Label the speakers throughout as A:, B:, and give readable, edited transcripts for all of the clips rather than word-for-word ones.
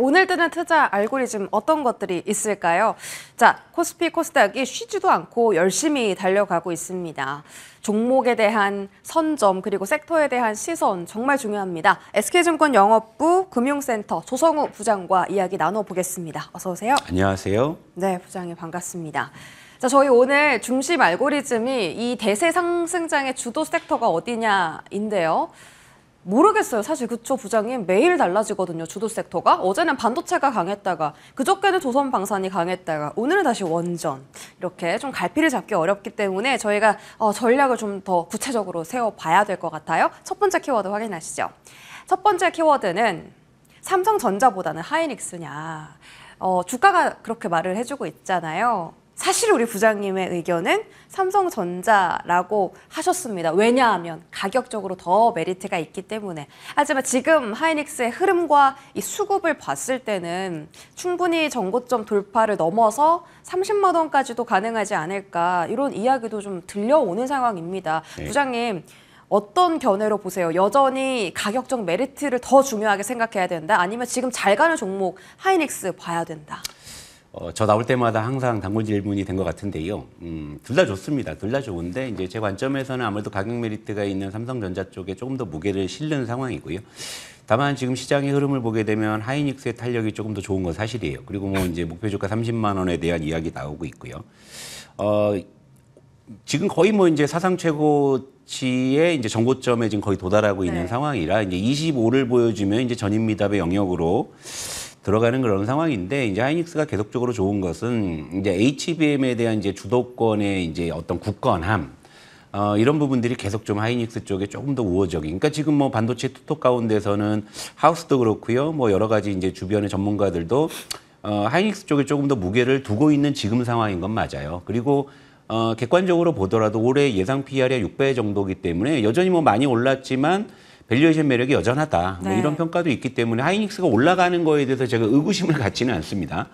A: 오늘 뜨는 투자 알고리즘 어떤 것들이 있을까요? 자, 코스피, 코스닥이 쉬지도 않고 열심히 달려가고 있습니다. 종목에 대한 선점 그리고 섹터에 대한 시선 정말 중요합니다. SK증권 영업부 금융센터 조성우 부장과 이야기 나눠보겠습니다. 어서 오세요.
B: 안녕하세요.
A: 네, 부장님 반갑습니다. 자, 저희 오늘 중심 알고리즘이 이 대세 상승장의 주도 섹터가 어디냐인데요. 모르겠어요. 사실 그쵸, 부장님. 매일 달라지거든요, 주도 섹터가. 어제는 반도체가 강했다가, 그저께는 조선방산이 강했다가, 오늘은 다시 원전. 이렇게 좀 갈피를 잡기 어렵기 때문에 저희가 전략을 좀 더 구체적으로 세워봐야 될 것 같아요. 첫 번째 키워드 확인하시죠. 첫 번째 키워드는 삼성전자보다는 하이닉스냐. 주가가 그렇게 말을 해주고 있잖아요. 사실 우리 부장님의 의견은 삼성전자라고 하셨습니다. 왜냐하면 가격적으로 더 메리트가 있기 때문에. 하지만 지금 하이닉스의 흐름과 이 수급을 봤을 때는 충분히 전고점 돌파를 넘어서 30만 원까지도 가능하지 않을까, 이런 이야기도 좀 들려오는 상황입니다. 네. 부장님, 어떤 견해로 보세요? 여전히 가격적 메리트를 더 중요하게 생각해야 된다? 아니면 지금 잘 가는 종목 하이닉스 봐야 된다?
B: 저 나올 때마다 항상 단골 질문이 된 것 같은데요. 둘 다 좋습니다. 둘 다 좋은데 이제 제 관점에서는 아무래도 가격 메리트가 있는 삼성전자 쪽에 조금 더 무게를 실는 상황이고요. 다만 지금 시장의 흐름을 보게 되면 하이닉스의 탄력이 조금 더 좋은 건 사실이에요. 그리고 뭐 이제 목표 주가 30만 원에 대한 이야기 나오고 있고요. 지금 거의 뭐 이제 사상 최고치의 이제 정고점에 지금 거의 도달하고 있는 상황이라 이제 25를 보여주면 이제 전인미답의 영역으로 들어가는 그런 상황인데, 이제 하이닉스가 계속적으로 좋은 것은 이제 HBM에 대한 이제 주도권의 이제 어떤 굳건함, 이런 부분들이 계속 좀 하이닉스 쪽에 조금 더 우호적인. 그러니까 지금 뭐 반도체 투톱 가운데서는 하우스도 그렇고요, 뭐 여러 가지 이제 주변의 전문가들도 하이닉스 쪽에 조금 더 무게를 두고 있는 지금 상황인 건 맞아요. 그리고 객관적으로 보더라도 올해 예상 PR이 6배 정도이기 때문에 여전히 뭐 많이 올랐지만 밸류에이션 매력이 여전하다. 뭐 이런 평가도 있기 때문에 하이닉스가 올라가는 거에 대해서 제가 의구심을 갖지는 않습니다.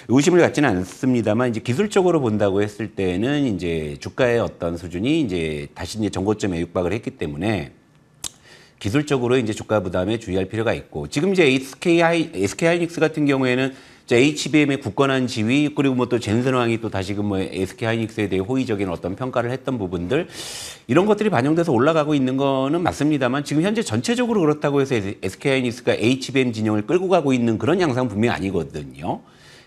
B: 의구심을 갖지는 않습니다만, 이제 기술적으로 본다고 했을 때는 이제 주가의 어떤 수준이 이제 다시 이제 전고점에 육박을 했기 때문에 기술적으로 이제 주가 부담에 주의할 필요가 있고, 지금 이제 SK 하이닉스 같은 경우에는 HBM의 굳건한 지위, 그리고 뭐 또 젠슨 왕이 또 다시금 뭐 SK 하이닉스에 대해 호의적인 어떤 평가를 했던 부분들, 이런 것들이 반영돼서 올라가고 있는 거는 맞습니다만, 지금 현재 전체적으로 그렇다고 해서 SK 하이닉스가 HBM 진영을 끌고 가고 있는 그런 양상은 분명히 아니거든요.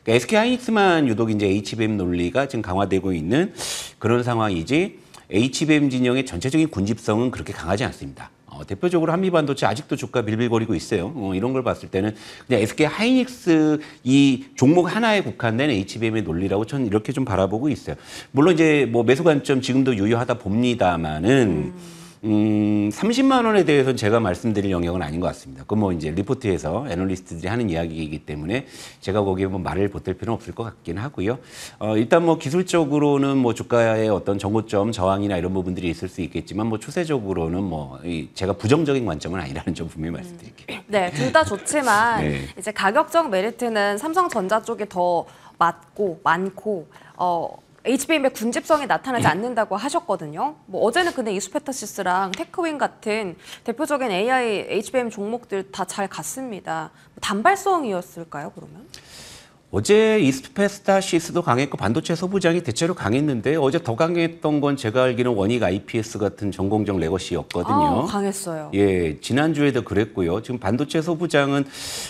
B: 그러니까 SK 하이닉스만 유독 이제 HBM 논리가 지금 강화되고 있는 그런 상황이지, HBM 진영의 전체적인 군집성은 그렇게 강하지 않습니다. 대표적으로 한미반도체 아직도 주가 빌빌거리고 있어요. 이런 걸 봤을 때는 그냥 SK 하이닉스 이 종목 하나에 국한된 HBM의 논리라고 저는 이렇게 좀 바라보고 있어요. 물론 이제 뭐 매수 관점 지금도 유효하다 봅니다만은 30만 원에 대해서는 제가 말씀드릴 영역은 아닌 것 같습니다. 그건 뭐 이제 리포트에서 애널리스트들이 하는 이야기이기 때문에 제가 거기에 뭐 말을 보탤 필요는 없을 것 같긴 하고요. 일단 뭐 기술적으로는 뭐 주가의 어떤 정고점 저항이나 이런 부분들이 있을 수 있겠지만, 뭐 추세적으로는 뭐 제가 부정적인 관점은 아니라는 점 분명히 말씀드릴게요.
A: 네, 둘 다 좋지만 이제 가격적 메리트는 삼성전자 쪽이 더 많고 HBM의 군집성이 나타나지 않는다고 하셨거든요. 뭐 어제는 근데 이수페타시스랑 테크윈 같은 대표적인 AI HBM 종목들 다 잘 갔습니다. 단발성이었을까요, 그러면?
B: 어제 이스페스타시스도 강했고 반도체 소부장이 대체로 강했는데, 어제 더 강했던 건 제가 알기로는 원익 IPS 같은 전공정 레거시였거든요.
A: 강했어요.
B: 예, 지난주에도 그랬고요. 지금 반도체 소부장은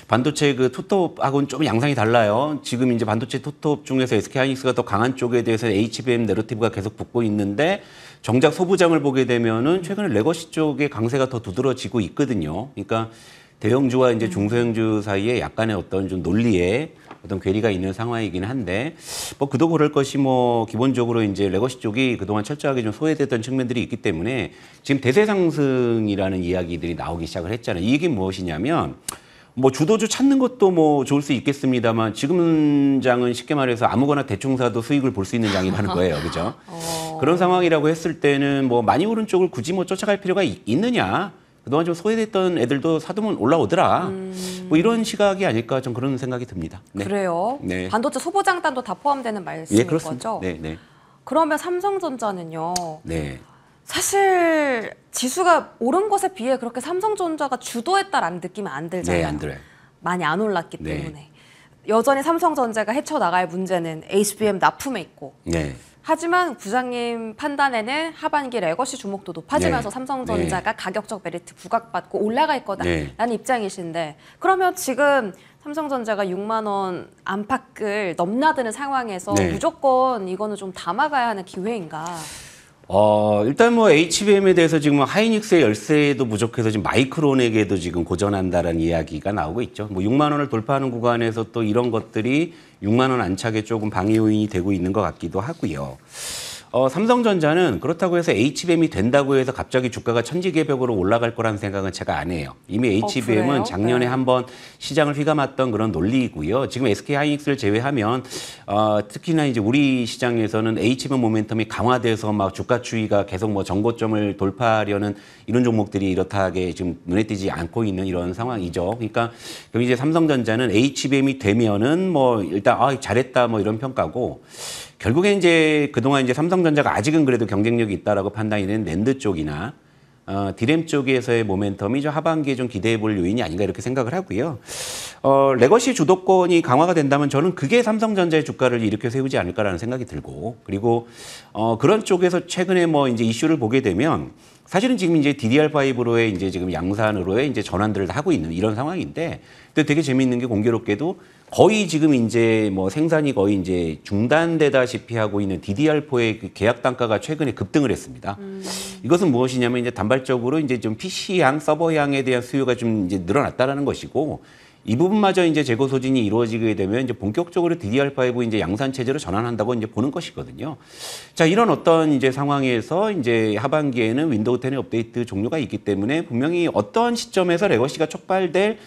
B: 반도체 그 투톱하고는 좀 양상이 달라요. 지금 이제 반도체 투톱 중에서 SK 하이닉스가 더 강한 쪽에 대해서 HBM 내러티브가 계속 붙고 있는데, 정작 소부장을 보게 되면은 최근에 레거시 쪽의 강세가 더 두드러지고 있거든요. 그러니까 대형주와 이제 중소형주 사이에 약간의 어떤 좀 논리에 어떤 괴리가 있는 상황이긴 한데, 뭐 그도 그럴 것이 뭐 기본적으로 이제 레거시 쪽이 그동안 철저하게 좀 소외됐던 측면들이 있기 때문에 지금 대세 상승이라는 이야기들이 나오기 시작을 했잖아요. 이 얘기는 무엇이냐면, 뭐 주도주 찾는 것도 뭐 좋을 수 있겠습니다만, 지금 장은 쉽게 말해서 아무거나 대충 사도 수익을 볼 수 있는 장이라는 거예요. 그죠? 그런 상황이라고 했을 때는 뭐 많이 오른 쪽을 굳이 뭐 쫓아갈 필요가 있느냐? 그동안 좀 소외됐던 애들도 사두면 올라오더라. 뭐 이런 시각이 아닐까, 좀 그런 생각이 듭니다. 네.
A: 그래요?
B: 네.
A: 반도체 소부장단도 다 포함되는 말씀인 거죠?
B: 네, 네.
A: 그러면 삼성전자는요?
B: 네.
A: 사실 지수가 오른 것에 비해 그렇게 삼성전자가 주도했다라는 느낌은 안 들잖아요.
B: 네, 안 들어요.
A: 많이 안 올랐기
B: 네.
A: 때문에 여전히 삼성전자가 헤쳐나갈 문제는 HBM 납품에 있고
B: 네.
A: 하지만 부장님 판단에는 하반기 레거시 주목도 높아지면서
B: 네.
A: 삼성전자가 가격적 메리트 부각받고 올라갈 거다라는
B: 네.
A: 입장이신데 그러면 지금 삼성전자가 6만 원 안팎을 넘나드는 상황에서
B: 네.
A: 무조건 이거는 좀 담아가야 하는 기회인가?
B: 일단 뭐 HBM에 대해서 지금 하이닉스의 열세도 부족해서 지금 마이크론에게도 지금 고전한다라는 이야기가 나오고 있죠. 뭐 6만 원을 돌파하는 구간에서 또 이런 것들이 6만 원 안착에 조금 방해 요인이 되고 있는 것 같기도 하고요. 삼성전자는 그렇다고 해서 HBM이 된다고 해서 갑자기 주가가 천지개벽으로 올라갈 거라는 생각은 제가 안 해요. 이미 HBM은
A: 그래요?
B: 작년에
A: 네.
B: 한번 시장을 휘감았던 그런 논리이고요. 지금 SK하이닉스를 제외하면 특히나 이제 우리 시장에서는 HBM 모멘텀이 강화돼서 막 주가 추이가 계속 뭐 정고점을 돌파하려는 이런 종목들이 이렇다하게 지금 눈에 띄지 않고 있는 이런 상황이죠. 그러니까 그럼 이제 삼성전자는 HBM이 되면은 뭐 일단 잘했다 뭐 이런 평가고 결국에 이제 그동안 이제 삼성전자가 아직은 그래도 경쟁력이 있다라고 판단이 되는 낸드 쪽이나 디램 쪽에서의 모멘텀이 좀 하반기에 좀 기대해 볼 요인이 아닌가 이렇게 생각을 하고요. 레거시 주도권이 강화가 된다면 저는 그게 삼성전자의 주가를 일으켜 세우지 않을까라는 생각이 들고 그리고 그런 쪽에서 최근에 뭐 이제 이슈를 보게 되면 사실은 지금 이제 DDR5로의 이제 지금 양산으로의 이제 전환들을 하고 있는 이런 상황인데 근데 되게 재미있는 게 공교롭게도 거의 지금 이제 뭐 생산이 거의 이제 중단되다시피 하고 있는 DDR4의 그 계약 단가가 최근에 급등을 했습니다. 이것은 무엇이냐면 이제 단발적으로 이제 좀 PC향, 서버향에 대한 수요가 좀 이제 늘어났다라는 것이고 이 부분마저 이제 재고 소진이 이루어지게 되면 이제 본격적으로 DDR5 이제 양산 체제로 전환한다고 이제 보는 것이거든요. 자, 이런 어떤 이제 상황에서 이제 하반기에는 윈도우 10의 업데이트 종료가 있기 때문에 분명히 어떤 시점에서 레거시가 촉발될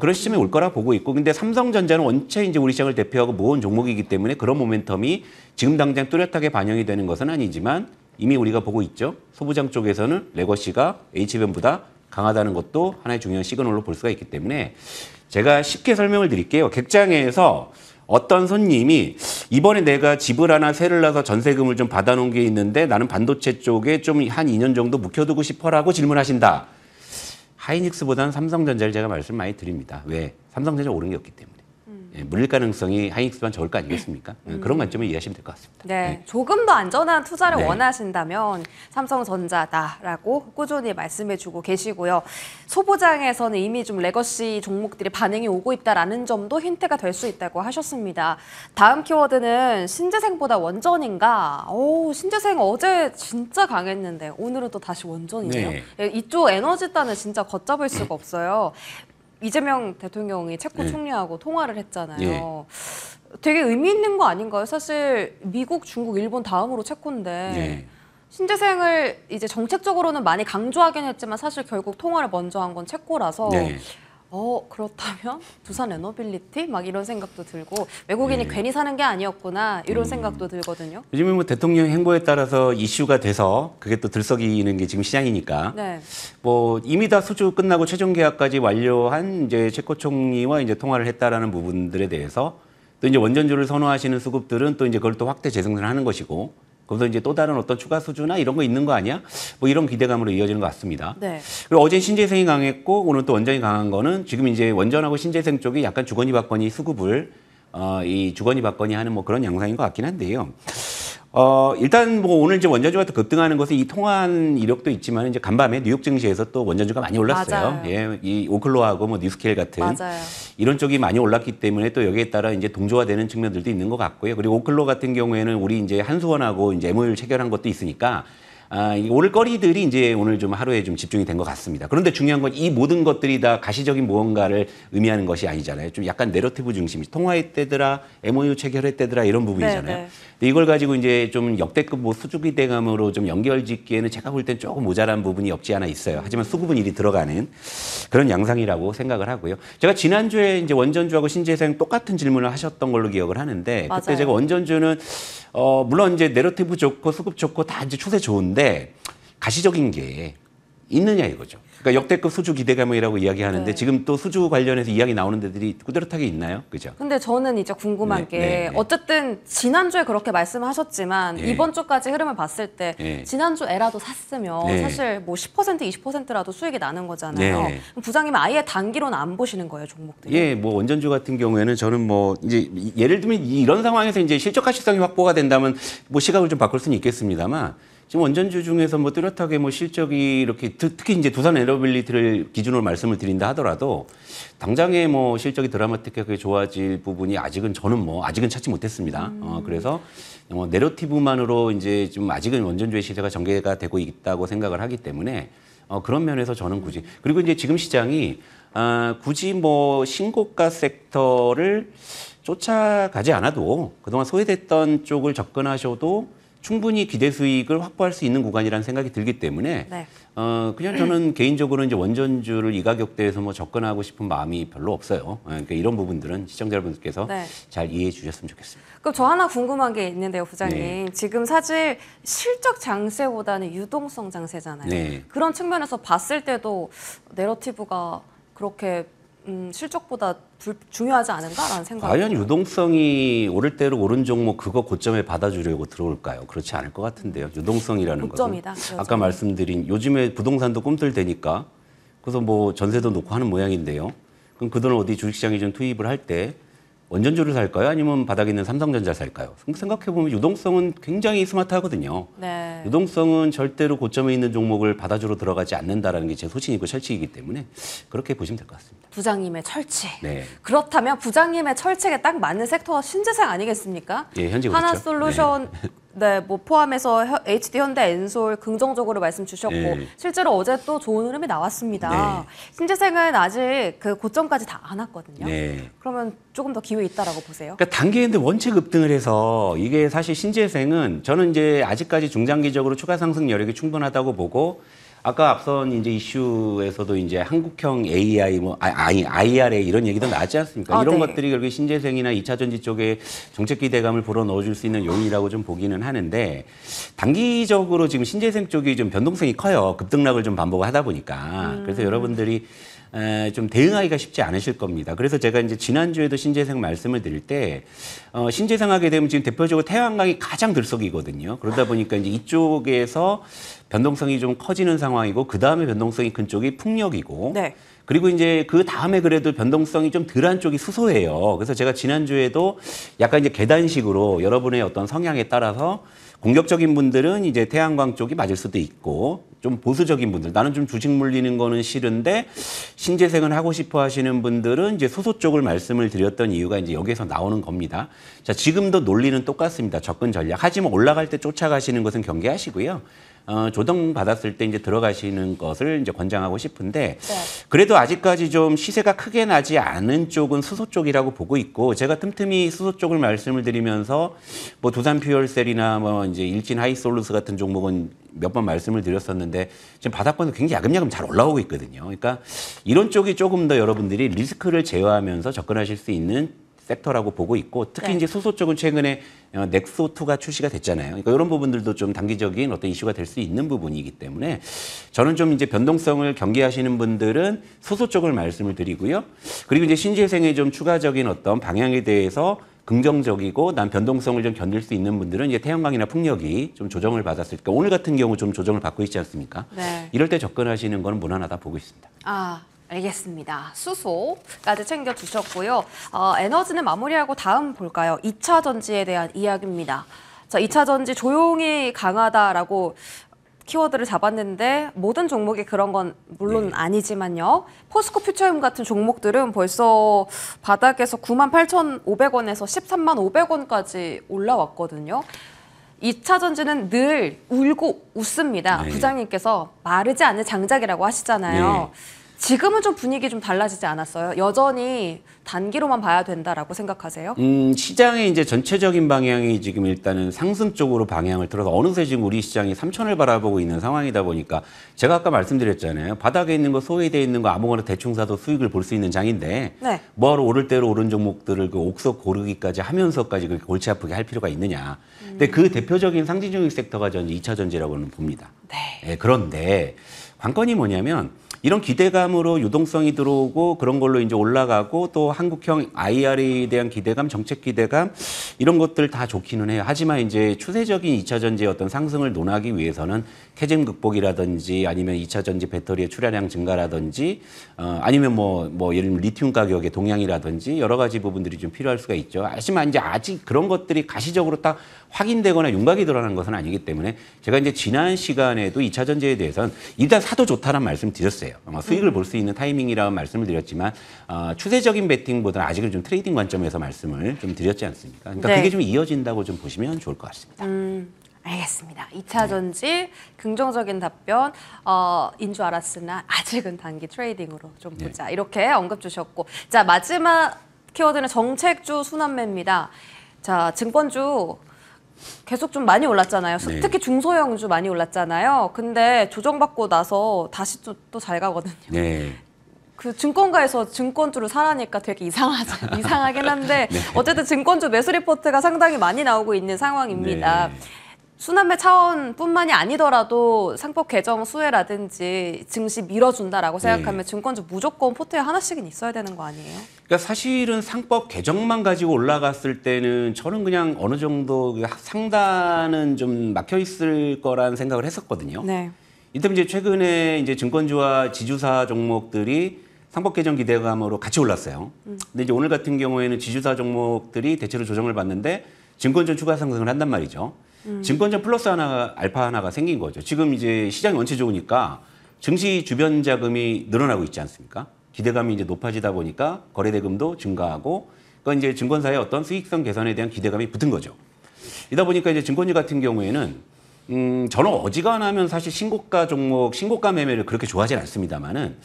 B: 그런 시점에 올 거라 보고 있고 근데 삼성전자는 원체 이제 우리 시장을 대표하고 모은 종목이기 때문에 그런 모멘텀이 지금 당장 뚜렷하게 반영이 되는 것은 아니지만 이미 우리가 보고 있죠. 소부장 쪽에서는 레거시가 HBM보다 강하다는 것도 하나의 중요한 시그널로 볼 수가 있기 때문에 제가 쉽게 설명을 드릴게요. 객장에서 어떤 손님이 이번에 내가 집을 하나 세를 놔서 전세금을 좀 받아놓은 게 있는데 나는 반도체 쪽에 좀 한 2년 정도 묵혀두고 싶어라고 질문하신다. 하이닉스보다는 삼성전자를 제가 말씀 많이 드립니다. 왜? 삼성전자 오른 게 없기 때문에. 예, 물릴 가능성이 하이닉스만 좋을 거 아니겠습니까? 그런 관점을 이해하시면 될 것 같습니다.
A: 네, 조금 더 안전한 투자를
B: 네.
A: 원하신다면 삼성전자다라고 꾸준히 말씀해주고 계시고요. 소부장에서는 이미 좀 레거시 종목들이 반응이 오고 있다라는 점도 힌트가 될 수 있다고 하셨습니다. 다음 키워드는 신재생보다 원전인가? 오, 신재생 어제 진짜 강했는데 오늘은 또 다시 원전이네요.
B: 네.
A: 예, 이쪽 에너지단은 진짜 걷잡을 수가 없어요. 이재명 대통령이 체코
B: 네.
A: 총리하고 통화를 했잖아요.
B: 예.
A: 되게 의미 있는 거 아닌가요? 사실 미국, 중국, 일본 다음으로 체코인데
B: 네.
A: 신재생을 이제 정책적으로는 많이 강조하긴 했지만 사실 결국 통화를 먼저 한 건 체코라서
B: 네.
A: 그렇다면 두산 에너빌리티? 막 이런 생각도 들고 외국인이
B: 네.
A: 괜히 사는 게 아니었구나 이런 생각도 들거든요.
B: 요즘에 뭐 대통령 행보에 따라서 이슈가 돼서 그게 또 들썩이는 게 지금 시장이니까
A: 네.
B: 뭐 이미 다 수주 끝나고 최종 계약까지 완료한 이제 체코 총리와 이제 통화를 했다라는 부분들에 대해서 또 이제 원전주를 선호하시는 수급들은 또 이제 그걸 또 확대 재생산하는 것이고 거기서 이제 또 다른 어떤 추가 수주나 이런 거 있는 거 아니야? 뭐 이런 기대감으로 이어지는 것 같습니다.
A: 네.
B: 그리고 어제 신재생이 강했고 오늘 또 원전이 강한 거는 지금 이제 원전하고 신재생 쪽이 약간 주거니 받거니 수급을 이 주거니 받거니 하는 뭐 그런 양상인 것 같긴 한데요. 일단 뭐 오늘 이제 원전주가 또 급등하는 것은 이 통한 이력도 있지만 이제 간밤에 뉴욕 증시에서 또 원전주가 많이 올랐어요.
A: 맞아요.
B: 예, 이 오클로하고 뭐 뉴스케일 같은
A: 맞아요.
B: 이런 쪽이 많이 올랐기 때문에 또 여기에 따라 이제 동조화되는 측면들도 있는 것 같고요. 그리고 오클로 같은 경우에는 우리 이제 한수원하고 이제 MOU를 체결한 것도 있으니까 이 오를 거리들이 이제 오늘 좀 하루에 좀 집중이 된 것 같습니다. 그런데 중요한 건 이 모든 것들이 다 가시적인 무언가를 의미하는 것이 아니잖아요. 좀 약간 내러티브 중심이 통화했대더라, MOU 체결했대더라 이런 부분이잖아요.
A: 네, 네.
B: 근데 이걸 가지고 이제 좀 역대급 뭐 수주기 대감으로 좀 연결짓기에는 제가 볼 땐 조금 모자란 부분이 없지 않아 있어요. 하지만 수급은 일이 들어가는 그런 양상이라고 생각을 하고요. 제가 지난주에 이제 원전주하고 신재생 똑같은 질문을 하셨던 걸로 기억을 하는데
A: 맞아요.
B: 그때 제가 원전주는 물론 이제 내러티브 좋고 수급 좋고 다 이제 추세 좋은데 가시적인 게 있느냐 이거죠. 그러니까 역대급 수주 기대감이라고 이야기하는데
A: 네.
B: 지금 또 수주 관련해서 이야기 나오는 데들이 뚜렷하게 있나요? 그죠?
A: 근데 저는 이제 궁금한
B: 네,
A: 게
B: 네, 네.
A: 어쨌든 지난주에 그렇게 말씀하셨지만
B: 네.
A: 이번 주까지 흐름을 봤을 때
B: 네.
A: 지난주 에라도 샀으면
B: 네.
A: 사실 뭐 10% 20%라도 수익이 나는 거잖아요.
B: 네.
A: 그럼 부장님은 아예 단기로는 안 보시는 거예요, 종목들이?
B: 예, 뭐 원전주 같은 경우에는 저는 뭐 이제 예를 들면 이런 상황에서 이제 실적 가시성이 확보가 된다면 뭐 시각을 좀 바꿀 수는 있겠습니다만 지금 원전주 중에서 뭐 뚜렷하게 뭐 실적이 이렇게 특히 이제 두산 에너빌리티를 기준으로 말씀을 드린다 하더라도 당장에 뭐 실적이 드라마틱하게 좋아질 부분이 아직은 저는 뭐 아직은 찾지 못했습니다. 그래서 내러티브만으로 이제 좀 아직은 원전주의 시세가 전개가 되고 있다고 생각을 하기 때문에 그런 면에서 저는 굳이 그리고 이제 지금 시장이 굳이 뭐 신고가 섹터를 쫓아가지 않아도 그동안 소외됐던 쪽을 접근하셔도 충분히 기대 수익을 확보할 수 있는 구간이라는 생각이 들기 때문에
A: 네.
B: 그냥 저는 개인적으로 이제 원전주를 이 가격대에서 뭐 접근하고 싶은 마음이 별로 없어요. 그러니까 이런 부분들은 시청자 여러분들께서
A: 네.
B: 잘 이해해 주셨으면 좋겠습니다.
A: 그럼 저 하나 궁금한 게 있는데요, 부장님.
B: 네.
A: 지금 사실 실적 장세보다는 유동성 장세잖아요.
B: 네.
A: 그런 측면에서 봤을 때도 내러티브가 그렇게 실적보다 중요하지 않은가라는 생각이
B: 과연
A: 들어요.
B: 유동성이 오를 대로 오른 종목 그거 고점에 받아주려고 들어올까요? 그렇지 않을 것 같은데요. 유동성이라는
A: 고점이다,
B: 것은
A: 여전히.
B: 아까 말씀드린 요즘에 부동산도 꿈틀대니까 그래서 뭐 전세도 놓고 하는 모양인데요. 그럼 그 돈을 어디 주식시장에 좀 투입을 할 때 원전주를 살까요? 아니면 바닥에 있는 삼성전자 살까요? 생각해보면 유동성은 굉장히 스마트하거든요.
A: 네.
B: 유동성은 절대로 고점에 있는 종목을 받아주러 들어가지 않는다라는 게 제 소신이고 철칙이기 때문에 그렇게 보시면 될 것 같습니다.
A: 부장님의 철칙.
B: 네.
A: 그렇다면 부장님의 철칙에 딱 맞는 섹터가 신재생 아니겠습니까?
B: 예, 현재 그렇죠.
A: 하나솔루션 네, 뭐 포함해서 HD 현대 엔솔 긍정적으로 말씀 주셨고
B: 네.
A: 실제로 어제 또 좋은 흐름이 나왔습니다. 신재생은 아직 그 고점까지 다 안 왔거든요.
B: 네.
A: 그러면 조금 더 기회 있다라고 보세요?
B: 그러니까 단기인데 원체 급등을 해서 이게 사실 신재생은 저는 이제 아직까지 중장기적으로 추가 상승 여력이 충분하다고 보고 아까 앞선 이제 이슈에서도 이제 한국형 AI 뭐 IRA 이런 얘기도 나왔지 않습니까? 이런
A: 네.
B: 것들이 결국에 신재생이나 2차 전지 쪽에 정책 기대감을 불어 넣어줄 수 있는 요인이라고 좀 보기는 하는데 단기적으로 지금 신재생 쪽이 좀 변동성이 커요. 급등락을 좀 반복하다 보니까 그래서 여러분들이 좀 대응하기가 쉽지 않으실 겁니다. 그래서 제가 이제 지난주에도 신재생 말씀을 드릴 때, 신재생 하게 되면 지금 대표적으로 태양광이 가장 들썩이거든요. 그러다 보니까 이제 이쪽에서 변동성이 좀 커지는 상황이고, 그 다음에 변동성이 큰 쪽이 풍력이고,
A: 네.
B: 그리고 이제 그 다음에 그래도 변동성이 좀 덜한 쪽이 수소예요. 그래서 제가 지난주에도 약간 이제 계단식으로 여러분의 어떤 성향에 따라서 공격적인 분들은 이제 태양광 쪽이 맞을 수도 있고 좀 보수적인 분들 나는 좀 주식 물리는 거는 싫은데 신재생을 하고 싶어 하시는 분들은 이제 수소 쪽을 말씀을 드렸던 이유가 이제 여기에서 나오는 겁니다. 자, 지금도 논리는 똑같습니다. 접근 전략. 하지만 올라갈 때 쫓아가시는 것은 경계하시고요. 조정 받았을 때 이제 들어가시는 것을 이제 권장하고 싶은데
A: 네.
B: 그래도 아직까지 좀 시세가 크게 나지 않은 쪽은 수소 쪽이라고 보고 있고 제가 틈틈이 수소 쪽을 말씀을 드리면서 뭐 두산 퓨얼셀이나 뭐 이제 일진 하이솔루스 같은 종목은 몇 번 말씀을 드렸었는데 지금 바닥권에서 굉장히 야금야금 잘 올라오고 있거든요. 그러니까 이런 쪽이 조금 더 여러분들이 리스크를 제어하면서 접근하실 수 있는 섹터라고 보고 있고 특히
A: 네.
B: 이제 수소 쪽은 최근에 넥소2가 출시가 됐잖아요. 그러니까 이런 부분들도 좀 단기적인 어떤 이슈가 될 수 있는 부분이기 때문에 저는 좀 이제 변동성을 경계하시는 분들은 수소 쪽을 말씀을 드리고요. 그리고 이제 신재생의 좀 추가적인 어떤 방향에 대해서 긍정적이고 난 변동성을 좀 견딜 수 있는 분들은 이제 태양광이나 풍력이 좀 조정을 받았을 때 오늘 같은 경우 좀 조정을 받고 있지 않습니까?
A: 네.
B: 이럴 때 접근하시는 건 무난하다 보고 있습니다.
A: 알겠습니다. 수소까지 챙겨주셨고요. 에너지는 마무리하고 다음 볼까요? 2차 전지에 대한 이야기입니다. 자, 2차 전지 조용히 강하다라고 키워드를 잡았는데 모든 종목이 그런 건 물론 아니지만요. 포스코 퓨처엠 같은 종목들은 벌써 바닥에서 98,500원에서 135,000원까지 올라왔거든요. 2차 전지는 늘 울고 웃습니다.
B: 네.
A: 부장님께서 마르지 않는 장작이라고 하시잖아요.
B: 네.
A: 지금은 좀 분위기 좀 달라지지 않았어요? 여전히 단기로만 봐야 된다라고 생각하세요?
B: 시장의 이제 전체적인 방향이 지금 일단은 상승 쪽으로 방향을 틀어서 어느새 지금 우리 시장이 3천을 바라보고 있는 상황이다 보니까 제가 아까 말씀드렸잖아요. 바닥에 있는 거, 소외되어 있는 거 아무거나 대충 사도 수익을 볼 수 있는 장인데
A: 네.
B: 뭐하러 오를 대로 오른 종목들을 그 옥석 고르기까지 하면서까지 그렇게 골치 아프게 할 필요가 있느냐. 근데 그 대표적인 상징적인 섹터가 저는 2차 전지라고는 봅니다.
A: 네.
B: 예, 그런데 관건이 뭐냐면 이런 기대감으로 유동성이 들어오고 그런 걸로 이제 올라가고 또 한국형 IR에 대한 기대감, 정책 기대감 이런 것들 다 좋기는 해요. 하지만 이제 추세적인 2차 전지의 어떤 상승을 논하기 위해서는 캐즘 극복이라든지 아니면 2차 전지 배터리의 출하량 증가라든지 아니면 뭐 예를 들면 리튬 가격의 동향이라든지 여러 가지 부분들이 좀 필요할 수가 있죠. 하지만 이제 아직 그런 것들이 가시적으로 딱 확인되거나 윤곽이 드러난 것은 아니기 때문에 제가 이제 지난 시간에도 2차 전지에 대해서는 일단 사도 좋다는 말씀 드렸어요. 수익을 볼 수 있는 타이밍이라는 말씀을 드렸지만 추세적인 베팅보다는 아직은 좀 트레이딩 관점에서 말씀을 좀 드렸지 않습니까? 그러니까
A: 네.
B: 그게 좀 이어진다고 좀 보시면 좋을 것 같습니다.
A: 알겠습니다. 2차 전지 긍정적인 답변 인 줄 알았으나 아직은 단기 트레이딩으로 좀 보자. 이렇게 언급 주셨고 자 마지막 키워드는 정책주 순환매입니다. 자 증권주 계속 좀 많이 올랐잖아요.
B: 네.
A: 특히 중소형주 많이 올랐잖아요. 근데 조정받고 나서 다시 또 잘 가거든요.
B: 네.
A: 그 증권가에서 증권주를 사라니까 되게 이상하긴 한데 어쨌든 증권주 매수 리포트가 상당히 많이 나오고 있는 상황입니다.
B: 네.
A: 순환매 차원뿐만이 아니더라도 상법 개정 수혜라든지 증시 밀어준다라고 생각하면 증권주 무조건 포트에 하나씩은 있어야 되는 거 아니에요?
B: 그러니까 사실은 상법 개정만 가지고 올라갔을 때는 저는 그냥 어느 정도 상단은 좀 막혀 있을 거란 생각을 했었거든요.
A: 네.
B: 이때 이제 최근에 이제 증권주와 지주사 종목들이 상법 개정 기대감으로 같이 올랐어요. 근데 이제 오늘 같은 경우에는 지주사 종목들이 대체로 조정을 받는데 증권전 추가 상승을 한단 말이죠. 증권전 플러스 하나, 알파 하나가 생긴 거죠. 지금 이제 시장이 원체 좋으니까 증시 주변 자금이 늘어나고 있지 않습니까? 기대감이 이제 높아지다 보니까 거래 대금도 증가하고, 그건 이제 증권사의 어떤 수익성 개선에 대한 기대감이 붙은 거죠. 이다 보니까 이제 증권주 같은 경우에는 저는 어지간하면 사실 신고가 종목, 신고가 매매를 그렇게 좋아하진 않습니다만은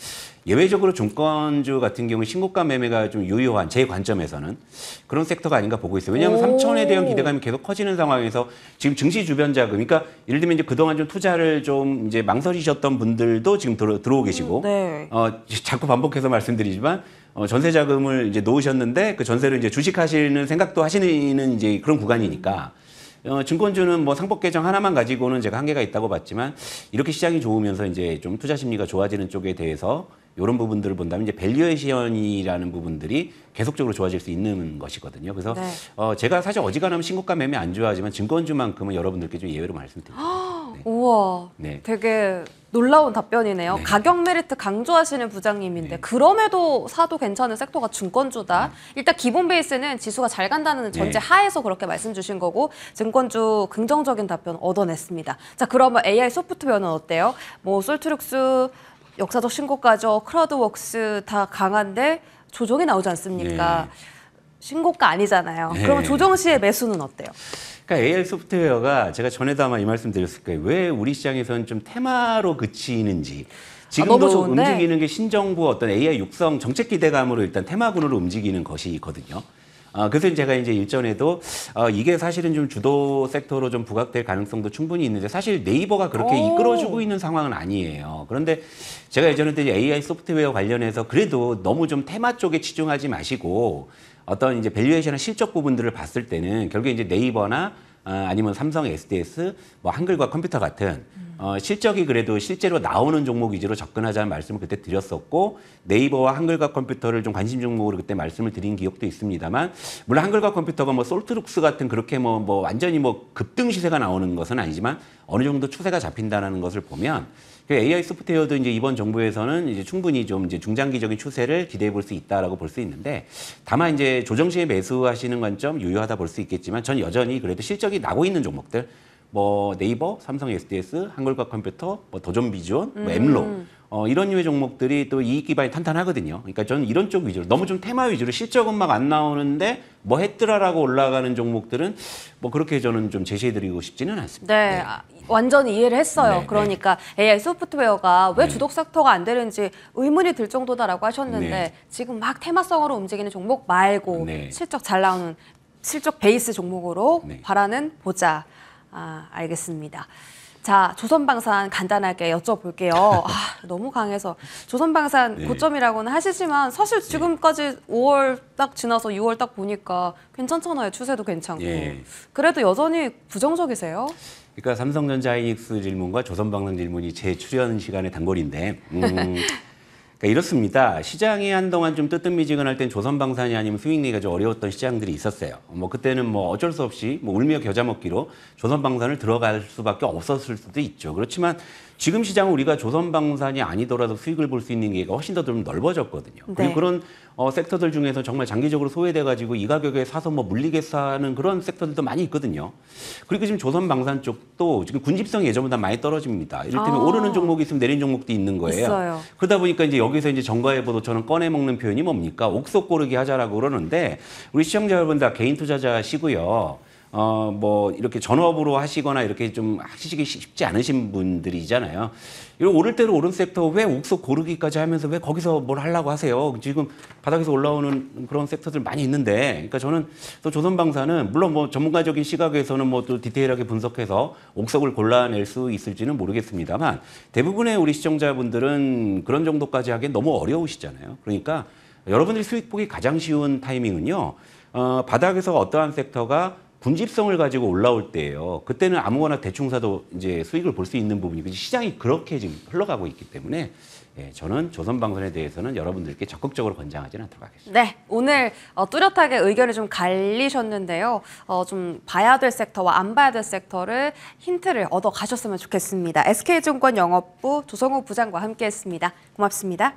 B: 예외적으로 증권주 같은 경우 신고가 매매가 좀 유효한 제 관점에서는 그런 섹터가 아닌가 보고 있어요. 왜냐하면 3천에 대한 기대감이 계속 커지는 상황에서 지금 증시 주변 자금, 그러니까 예를 들면 이제 그동안 좀 투자를 좀 이제 망설이셨던 분들도 지금 들어오고 계시고,
A: 네.
B: 자꾸 반복해서 말씀드리지만 전세 자금을 이제 놓으셨는데 그 전세를 이제 주식하시는 생각도 하시는 이제 그런 구간이니까. 증권주는 뭐 상법 개정 하나만 가지고는 제가 한계가 있다고 봤지만 이렇게 시장이 좋으면서 이제 좀 투자 심리가 좋아지는 쪽에 대해서 이런 부분들을 본다면 이제 밸류에이션이라는 부분들이 계속적으로 좋아질 수 있는 것이거든요. 그래서
A: 네.
B: 제가 사실 어지간하면 신고가 매매 안 좋아하지만 증권주만큼은 여러분들께 좀 예외로 말씀드립니다. 네.
A: 우와,
B: 네.
A: 되게 놀라운 답변이네요.
B: 네.
A: 가격 메리트 강조하시는 부장님인데 그럼에도 사도 괜찮은 섹터가 증권주다. 일단 기본 베이스는 지수가 잘 간다는 전제 하에서 그렇게 말씀 주신 거고 증권주 긍정적인 답변 얻어냈습니다. 자, 그러면 AI 소프트웨어는 어때요? 뭐 솔트룩스 역사적 신고가죠. 크라우드웍스 다 강한데 조정이 나오지 않습니까? 신고가 아니잖아요.
B: 네.
A: 그러면 조정 시의 매수는 어때요?
B: 그러니까 AI 소프트웨어가 제가 전에도 아마 이 말씀 드렸을 거예요. 왜 우리 시장에서는 좀 테마로 그치는지. 지금도
A: 너무 좋은데?
B: 움직이는 게 신정부 어떤 AI 육성 정책 기대감으로 일단 테마군으로 움직이는 것이거든요. 그래서 제가 이제 일전에도 이게 사실은 좀 주도 섹터로 좀 부각될 가능성도 충분히 있는데 사실 네이버가 그렇게 이끌어주고 있는 상황은 아니에요. 그런데 제가 예전에 이제 AI 소프트웨어 관련해서 그래도 너무 좀 테마 쪽에 치중하지 마시고 어떤 이제 밸류에이션의 실적 부분들을 봤을 때는 결국에 이제 네이버나 아니면 삼성 SDS, 뭐 한글과 컴퓨터 같은 실적이 그래도 실제로 나오는 종목 위주로 접근하자는 말씀을 그때 드렸었고 네이버와 한글과 컴퓨터를 좀 관심 종목으로 그때 말씀을 드린 기억도 있습니다만 물론 한글과 컴퓨터가 뭐 솔트룩스 같은 그렇게 뭐 완전히 뭐 급등 시세가 나오는 것은 아니지만 어느 정도 추세가 잡힌다는 것을 보면 AI 소프트웨어도 이제 이번 정부에서는 이제 충분히 좀 이제 중장기적인 추세를 기대해 볼 수 있다라고 볼 수 있는데 다만 이제 조정 시에 매수하시는 관점 유효하다 볼 수 있겠지만 전 여전히 그래도 실적이 나고 있는 종목들 뭐 네이버, 삼성 SDS, 한글과 컴퓨터, 뭐 도전 비주얼, 뭐 엠로 이런 류의 종목들이 또 이익 기반이 탄탄하거든요. 그러니까 저는 이런 쪽 위주로 너무 좀 테마 위주로 실적은 막 안 나오는데 뭐 했더라라고 올라가는 종목들은 뭐 그렇게 저는 좀 제시해드리고 싶지는 않습니다.
A: 네, 완전히 이해를 했어요.
B: 네,
A: 그러니까 AI 소프트웨어가 왜
B: 네.
A: 주독 섹터가 안 되는지 의문이 들 정도다라고 하셨는데
B: 네.
A: 지금 막 테마성으로 움직이는 종목 말고
B: 네.
A: 실적 잘 나오는 실적 베이스 종목으로
B: 네.
A: 바라는 보자. 알겠습니다. 자, 조선방산 간단하게 여쭤볼게요. 너무 강해서 조선방산
B: 네.
A: 고점이라고는 하시지만 사실 지금까지 5월 딱 지나서 6월 딱 보니까 괜찮잖아요. 추세도 괜찮고.
B: 예.
A: 그래도 여전히 부정적이세요?
B: 그러니까 삼성전자 하이닉스 질문과 조선방산 질문이 제 출연 시간의 단골인데 그러니까 이렇습니다. 시장이 한동안 좀 뜨뜻미지근할 땐 조선방산이 아니면 수익내기가 좀 어려웠던 시장들이 있었어요. 뭐 그때는 뭐 어쩔 수 없이 뭐 울며 겨자 먹기로 조선방산을 들어갈 수밖에 없었을 수도 있죠. 그렇지만 지금 시장은 우리가 조선방산이 아니더라도 수익을 볼 수 있는 기회가 훨씬 더 좀 넓어졌거든요. 그리고
A: 네.
B: 그런 섹터들 중에서 정말 장기적으로 소외돼가지고 이 가격에 사서 뭐 물리겠어 하는 그런 섹터들도 많이 있거든요. 그리고 지금 조선방산 쪽도 지금 군집성이 예전보다 많이 떨어집니다. 이를테면 오르는 종목이 있으면 내리는 종목도 있는 거예요.
A: 있어요.
B: 그러다 보니까 이제 여기서 이제 정가예보도처럼 꺼내 먹는 표현이 뭡니까? 옥석 고르기 하자라고 그러는데 우리 시청자 여러분 다 개인 투자자시고요. 뭐 이렇게 전업으로 하시거나 이렇게 좀 하시기 쉽지 않으신 분들이잖아요. 이런 오를 대로 오른 섹터 왜 옥석 고르기까지 하면서 왜 거기서 뭘 하려고 하세요? 지금 바닥에서 올라오는 그런 섹터들 많이 있는데, 그러니까 저는 또 조선방사는 물론 뭐 전문가적인 시각에서는 뭐 또 디테일하게 분석해서 옥석을 골라낼 수 있을지는 모르겠습니다만 대부분의 우리 시청자분들은 그런 정도까지 하기엔 너무 어려우시잖아요. 그러니까 여러분들이 수익 보기 가장 쉬운 타이밍은요. 바닥에서 어떠한 섹터가 군집성을 가지고 올라올 때예요. 그때는 아무거나 대충 사도 이제 수익을 볼 수 있는 부분이고 시장이 그렇게 지금 흘러가고 있기 때문에 저는 조선방산에 대해서는 여러분들께 적극적으로 권장하지는 않도록 하겠습니다.
A: 네, 오늘 뚜렷하게 의견을 좀 갈리셨는데요. 좀 봐야 될 섹터와 안 봐야 될 섹터를 힌트를 얻어 가셨으면 좋겠습니다. SK증권 영업부 조성욱 부장과 함께했습니다. 고맙습니다.